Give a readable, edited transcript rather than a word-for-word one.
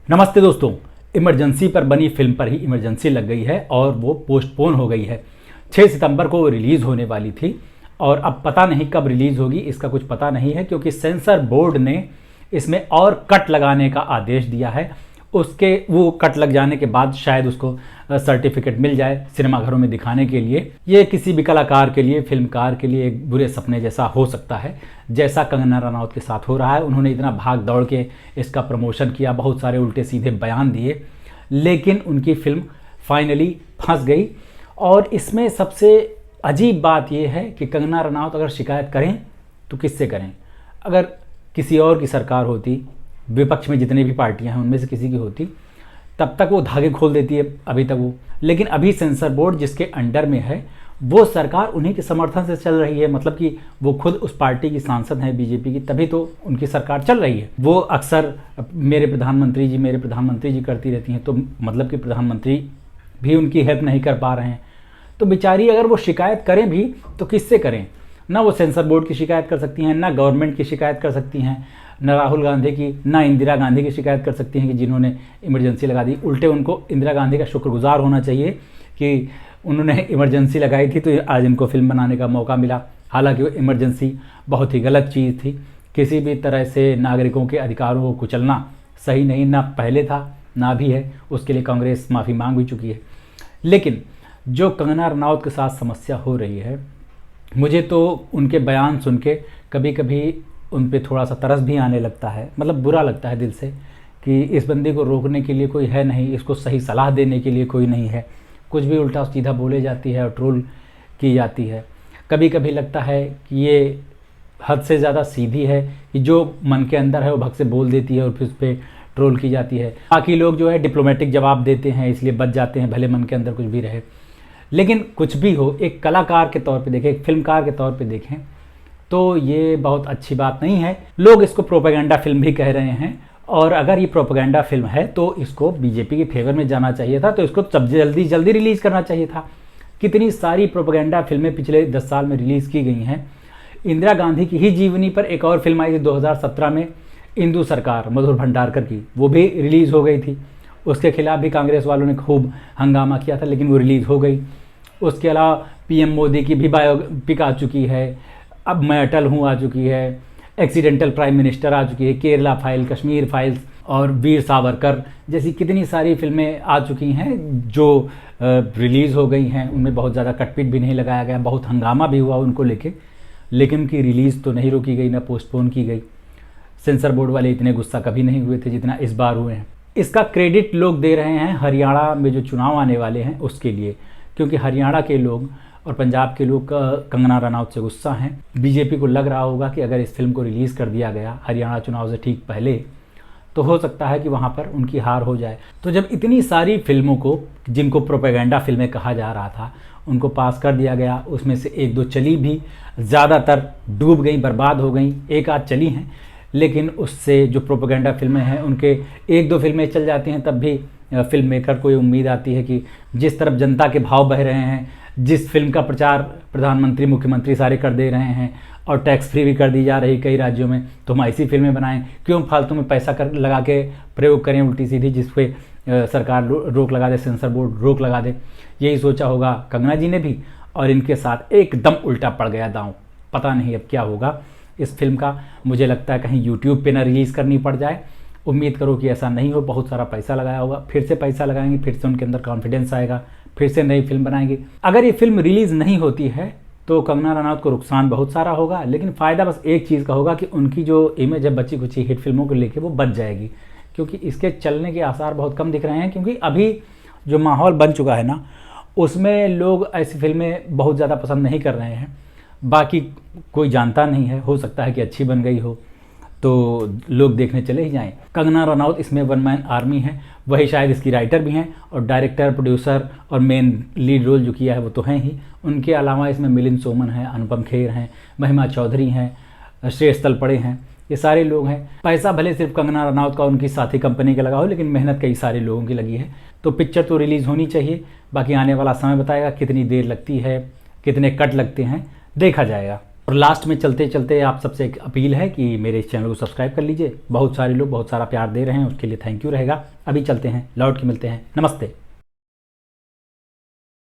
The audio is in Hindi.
नमस्ते दोस्तों, इमरजेंसी पर बनी फिल्म पर ही इमरजेंसी लग गई है और वो पोस्टपोन हो गई है। 6 सितंबर को वो रिलीज़ होने वाली थी और अब पता नहीं कब रिलीज़ होगी, इसका कुछ पता नहीं है क्योंकि सेंसर बोर्ड ने इसमें और कट लगाने का आदेश दिया है। उसके वो कट लग जाने के बाद शायद उसको सर्टिफिकेट मिल जाए सिनेमाघरों में दिखाने के लिए। ये किसी भी कलाकार के लिए, फिल्मकार के लिए एक बुरे सपने जैसा हो सकता है, जैसा कंगना रनौत के साथ हो रहा है। उन्होंने इतना भाग दौड़ के इसका प्रमोशन किया, बहुत सारे उल्टे सीधे बयान दिए, लेकिन उनकी फिल्म फाइनली फंस गई। और इसमें सबसे अजीब बात यह है कि कंगना रनौत अगर शिकायत करें तो किससे करें? अगर किसी और की सरकार होती, विपक्ष में जितनी भी पार्टियां हैं उनमें से किसी की होती, तब तक वो धागे खोल देती है अभी तक वो। लेकिन अभी सेंसर बोर्ड जिसके अंडर में है वो सरकार उन्हीं के समर्थन से चल रही है, मतलब कि वो खुद उस पार्टी की सांसद हैं बीजेपी की, तभी तो उनकी सरकार चल रही है। वो अक्सर मेरे प्रधानमंत्री जी करती रहती हैं, तो मतलब कि प्रधानमंत्री भी उनकी हेल्प नहीं कर पा रहे हैं। तो बेचारी अगर वो शिकायत करें भी तो किससे करें? ना वो सेंसर बोर्ड की शिकायत कर सकती हैं, ना गवर्नमेंट की शिकायत कर सकती हैं, न राहुल गांधी की, ना इंदिरा गांधी की शिकायत कर सकती हैं कि जिन्होंने इमरजेंसी लगा दी। उल्टे उनको इंदिरा गांधी का शुक्रगुजार होना चाहिए कि उन्होंने इमरजेंसी लगाई थी तो आज इनको फिल्म बनाने का मौका मिला। हालांकि वो इमरजेंसी बहुत ही गलत चीज़ थी, किसी भी तरह से नागरिकों के अधिकारों को कुचलना सही नहीं, ना पहले था ना भी है। उसके लिए कांग्रेस माफ़ी मांग भी चुकी है। लेकिन जो कंगना रनौत के साथ समस्या हो रही है, मुझे तो उनके बयान सुन के कभी कभी उन पे थोड़ा सा तरस भी आने लगता है, मतलब बुरा लगता है दिल से कि इस बंदी को रोकने के लिए कोई है नहीं, इसको सही सलाह देने के लिए कोई नहीं है। कुछ भी उल्टा सीधा बोले जाती है और ट्रोल की जाती है। कभी कभी लगता है कि ये हद से ज़्यादा सीधी है कि जो मन के अंदर है वो भग से बोल देती है और फिर उस पर ट्रोल की जाती है। बाकी लोग जो है डिप्लोमेटिक जवाब देते हैं, इसलिए बच जाते हैं, भले मन के अंदर कुछ भी रहे। लेकिन कुछ भी हो, एक कलाकार के तौर पे देखें, एक फिल्मकार के तौर पे देखें तो ये बहुत अच्छी बात नहीं है। लोग इसको प्रोपेगेंडा फिल्म भी कह रहे हैं, और अगर ये प्रोपेगेंडा फिल्म है तो इसको बीजेपी के फेवर में जाना चाहिए था, तो इसको जल्दी रिलीज़ करना चाहिए था। कितनी सारी प्रोपेगेंडा फिल्में पिछले 10 साल में रिलीज़ की गई हैं। इंदिरा गांधी की ही जीवनी पर एक और फिल्म आई थी 2017 में, इंदु सरकार, मधुर भंडारकर की, वो भी रिलीज़ हो गई थी। उसके खिलाफ भी कांग्रेस वालों ने खूब हंगामा किया था, लेकिन वो रिलीज़ हो गई। उसके अलावा पीएम मोदी की भी बायोपिक आ चुकी है, अब मैं अटल हूँ आ चुकी है, एक्सीडेंटल प्राइम मिनिस्टर आ चुकी है, केरला फाइल, कश्मीर फाइल्स और वीर सावरकर जैसी कितनी सारी फिल्में आ चुकी हैं जो रिलीज़ हो गई हैं। उनमें बहुत ज़्यादा कटपीट भी नहीं लगाया गया, बहुत हंगामा भी हुआ उनको लेके, लेकिन उनकी रिलीज़ तो नहीं रोकी गई, ना पोस्टपोन की गई। सेंसर बोर्ड वाले इतने गुस्सा कभी नहीं हुए थे जितना इस बार हुए हैं। इसका क्रेडिट लोग दे रहे हैं हरियाणा में जो चुनाव आने वाले हैं उसके लिए, क्योंकि हरियाणा के लोग और पंजाब के लोग कंगना रनौत से गुस्सा हैं। बीजेपी को लग रहा होगा कि अगर इस फिल्म को रिलीज़ कर दिया गया हरियाणा चुनाव से ठीक पहले तो हो सकता है कि वहाँ पर उनकी हार हो जाए। तो जब इतनी सारी फिल्मों को, जिनको प्रोपेगेंडा फिल्में कहा जा रहा था, उनको पास कर दिया गया, उसमें से एक दो चली भी, ज़्यादातर डूब गई, बर्बाद हो गई, एक आध चली हैं। लेकिन उससे जो प्रोपेगेंडा फिल्में हैं उनके एक दो फिल्में चल जाती हैं, तब भी फिल्म मेकर को ये उम्मीद आती है कि जिस तरफ जनता के भाव बह रहे हैं, जिस फिल्म का प्रचार प्रधानमंत्री मुख्यमंत्री सारे कर दे रहे हैं और टैक्स फ्री भी कर दी जा रही कई राज्यों में, तो हम ऐसी फिल्में बनाएं, क्यों फालतू में पैसा लगा के प्रयोग करें उल्टी सीधी, जिस पे सरकार रोक लगा दे, सेंसर बोर्ड रोक लगा दे। यही सोचा होगा कंगना जी ने भी, और इनके साथ एकदम उल्टा पड़ गया दांव। पता नहीं अब क्या होगा इस फिल्म का। मुझे लगता है कहीं यूट्यूब पे ना रिलीज़ करनी पड़ जाए। उम्मीद करो कि ऐसा नहीं हो। बहुत सारा पैसा लगाया होगा, फिर से पैसा लगाएंगे, फिर से उनके अंदर कॉन्फिडेंस आएगा, फिर से नई फिल्म बनाएंगे। अगर ये फिल्म रिलीज़ नहीं होती है तो कंगना रनौत को नुकसान बहुत सारा होगा, लेकिन फ़ायदा बस एक चीज़ का होगा कि उनकी जो इमेज है बची कुची हिट फिल्मों को लेके वो बच जाएगी, क्योंकि इसके चलने के आसार बहुत कम दिख रहे हैं। क्योंकि अभी जो माहौल बन चुका है ना, उसमें लोग ऐसी फिल्में बहुत ज़्यादा पसंद नहीं कर रहे हैं। बाकी कोई जानता नहीं है, हो सकता है कि अच्छी बन गई हो तो लोग देखने चले ही जाएं। कंगना रनौत इसमें वन मैन आर्मी है, वही शायद इसकी राइटर भी हैं, और डायरेक्टर, प्रोड्यूसर और मेन लीड रोल जो किया है वो तो हैं ही। उनके अलावा इसमें मिलिंद सोमन हैं, अनुपम खेर हैं, महिमा चौधरी हैं, श्रेयस तलपड़े हैं, ये सारे लोग हैं। पैसा भले सिर्फ कंगना रनौत का उनकी साथी कंपनी का लगा हो, लेकिन मेहनत कई सारे लोगों की लगी है। तो पिक्चर तो रिलीज़ होनी चाहिए, बाकी आने वाला समय बताएगा कितनी देर लगती है, कितने कट लगते हैं, देखा जाएगा। और लास्ट में चलते चलते आप सबसे एक अपील है कि मेरे इस चैनल को सब्सक्राइब कर लीजिए। बहुत सारे लोग बहुत सारा प्यार दे रहे हैं, उसके लिए थैंक यू रहेगा। अभी चलते हैं, लौट के मिलते हैं। नमस्ते।